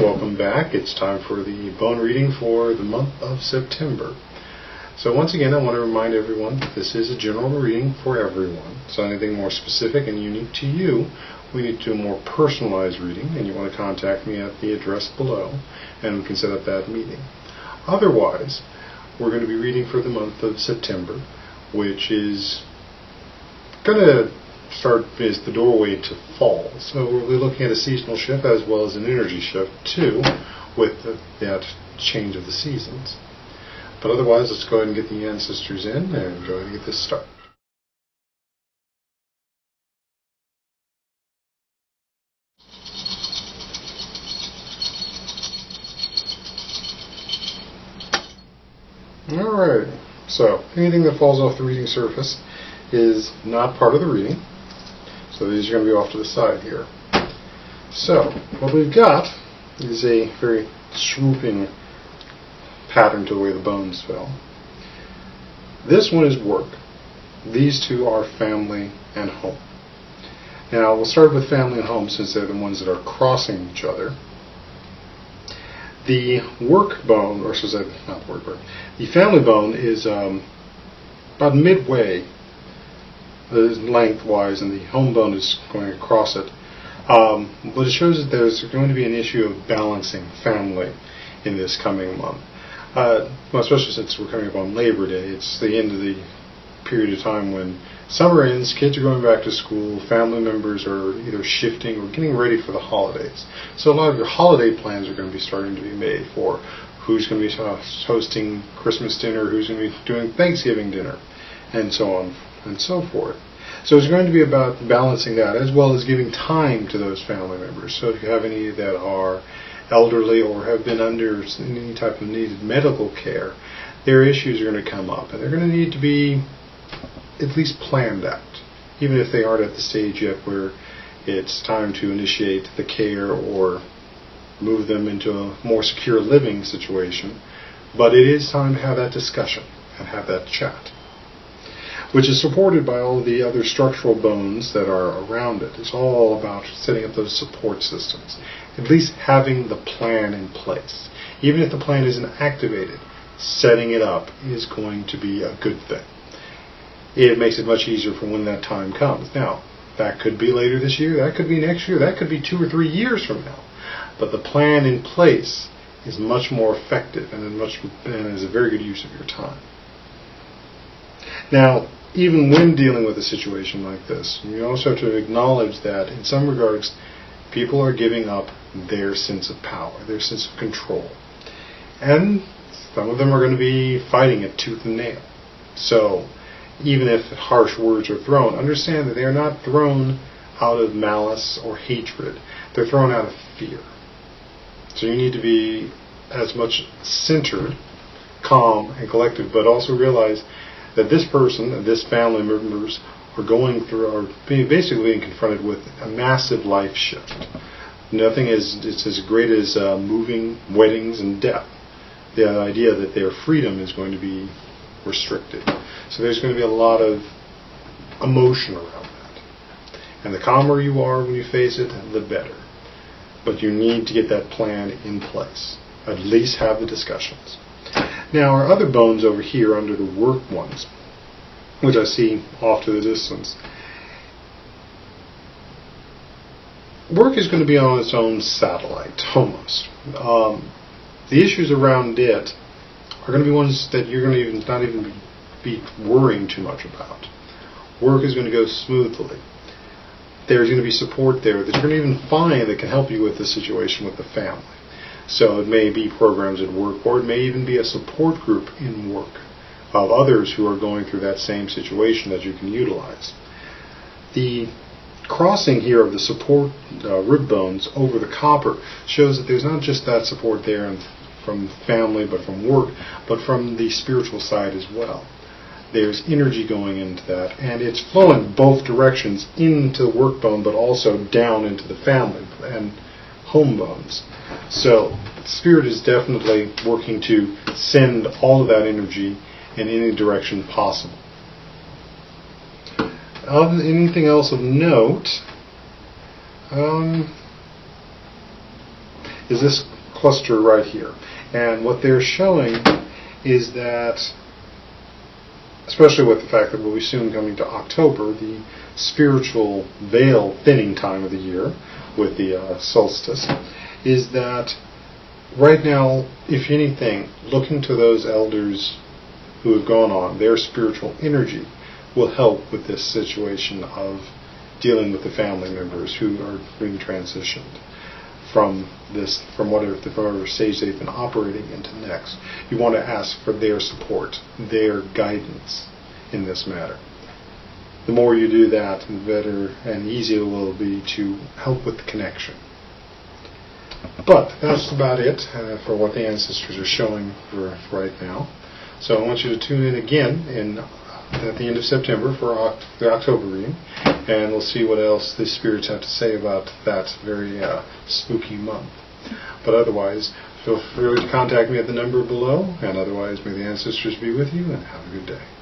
welcome back. It's time for the bone reading for the month of September. So once again, I want to remind everyone that this is a general reading for everyone. So anything more specific and unique to you, we need to do a more personalized reading, and you want to contact me at the address below, and we can set up that meeting. Otherwise, we're going to be reading for the month of September, which is going to start as the doorway to fall. So we're looking at a seasonal shift as well as an energy shift too, with that change of the seasons. But otherwise, let's go ahead and get the ancestors in and go ahead and get this started. Alright, so anything that falls off the reading surface is not part of the reading. So these are going to be off to the side here. So what we've got is a very swooping pattern to the way the bones fell. This one is work. These two are family and home. Now we'll start with family and home since they're the ones that are crossing each other. The work bone, or should I say, not the work bone, the family bone is about midway lengthwise, and the home bone is going across it. But it shows that there's going to be an issue of balancing family in this coming month. Well, especially since we're coming up on Labor Day. It's the end of the period of time when summer ends, kids are going back to school, family members are either shifting or getting ready for the holidays. So a lot of your holiday plans are going to be starting to be made for who's going to be hosting Christmas dinner, who's going to be doing Thanksgiving dinner, and so on and so forth. So it's going to be about balancing that as well as giving time to those family members. So if you have any that are elderly or have been under any type of needed medical care, their issues are going to come up and they're going to need to be at least planned out, even if they aren't at the stage yet where it's time to initiate the care or move them into a more secure living situation. But it is time to have that discussion and have that chat, which is supported by all the other structural bones that are around it. It's all about setting up those support systems, at least having the plan in place. Even if the plan isn't activated, setting it up is going to be a good thing. It makes it much easier for when that time comes. Now, that could be later this year, that could be next year, that could be 2 or 3 years from now. But the plan in place is much more effective and is a very good use of your time. Now, even when dealing with a situation like this, you also have to acknowledge that in some regards, people are giving up their sense of power, their sense of control. And some of them are going to be fighting it tooth and nail. So, even if harsh words are thrown, understand that they are not thrown out of malice or hatred. They're thrown out of fear. So you need to be as much centered, calm, and collected, but also realize that this person, this family members, are basically being confronted with a massive life shift. Nothing it's as great as moving, weddings, and death. The idea that their freedom is going to be restricted. So there's going to be a lot of emotion around that. And the calmer you are when you face it, the better. But you need to get that plan in place. At least have the discussions. Now our other bones over here under the work ones, which I see off to the distance, work is going to be on its own satellite, almost. The issues around it are going to be ones that you're going to not even be worrying too much about. Work is going to go smoothly. There's going to be support there that you're going to even find that can help you with the situation with the family. So it may be programs at work, or it may even be a support group in work of others who are going through that same situation that you can utilize. The crossing here of the support rib bones over the copper shows that there's not just that support there from family, but from work, but from the spiritual side as well. There's energy going into that, and it's flowing both directions into the work bone, but also down into the family and home bones. So Spirit is definitely working to send all of that energy in any direction possible. Anything else of note is this cluster right here. And what they're showing is that, especially with the fact that we'll be soon coming to October, the spiritual veil thinning time of the year with the solstice, is that right now, if anything, looking to those elders who have gone on, their spiritual energy will help with this situation of dealing with the family members who are being transitioned from whatever stage they've been operating into next. You want to ask for their support, their guidance in this matter. The more you do that, the better and easier it will be to help with the connection. But that's about it for what the ancestors are showing for right now. So I want you to tune in again at the end of September for the October reading, and we'll see what else the spirits have to say about that very spooky month. But otherwise, feel free to contact me at the number below, and otherwise may the ancestors be with you, and have a good day.